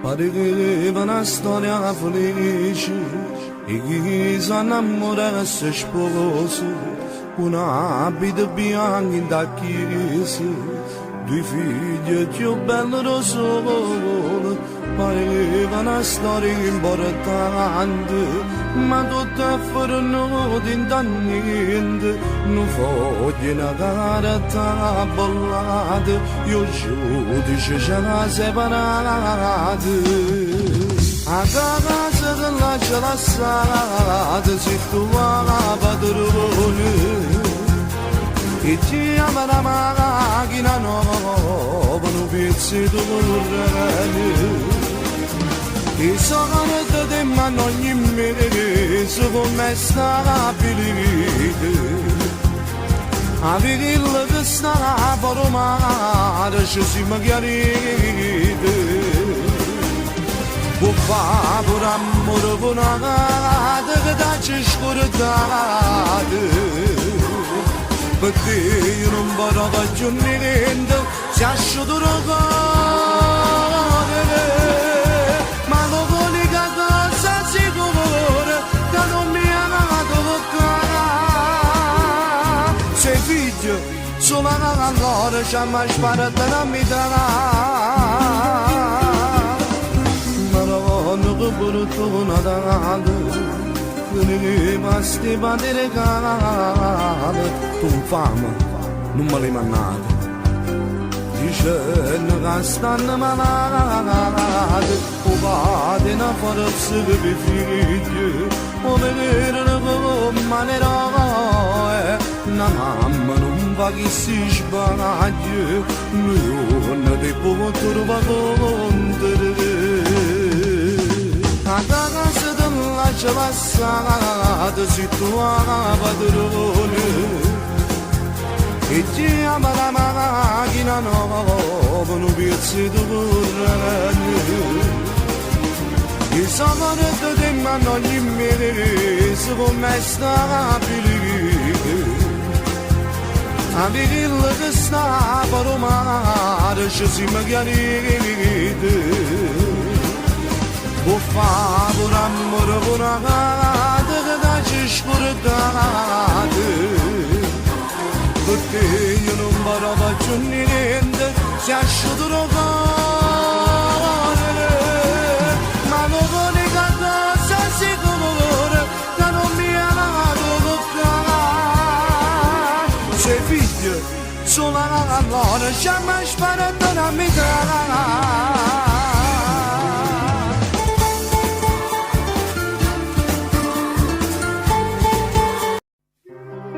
Pareva una storia felice e chi si innamorasse sposa, una abito bianca in da chiesa, due figli più belli da solo. Pareva una storia importante, ma tutta furono di niente. Non voglio una carta bollata, io giudice ce l'ha separata. A casa della celassata si trova padrone e ti ama la macchina nuova, un pezzetto d'orrene. E sono te ma ogni mese come stabile. A vedere che sta per mare ci si chiarite. Può fare per amore per una gata che dacci scordate. Perché io non vorrò più niente, si è asciutto il cuore. Ma lo l'unica cosa sicura che non mi ha toccato. Sei figlio, solo ancora ci ha mai sparato la metà. Maronna che brutto Natale, che ne rimasti per regale. Tu fama, non me l'hai mandato. Dicendo che stanno malati, o vado in forza che vi figlio, o vedere come l'eroe, una mamma non va che si sbaglia, non ti può trovare contro. A casa della celassata si trova padrone, e ti ama la macchina nuova, un pezzetto d'orrene. E sono te ma ogni mese come stabile. A vedere che sta per mare ci si chiarite. Può fare per amore per una gata che dacci scordate. Perché io non vorrò più niente, si è asciutto il cuore. Ma l'unica cosa sicura che non mi ha toccato. Sei figlio, solo ancora ci ha mai sparato la metà.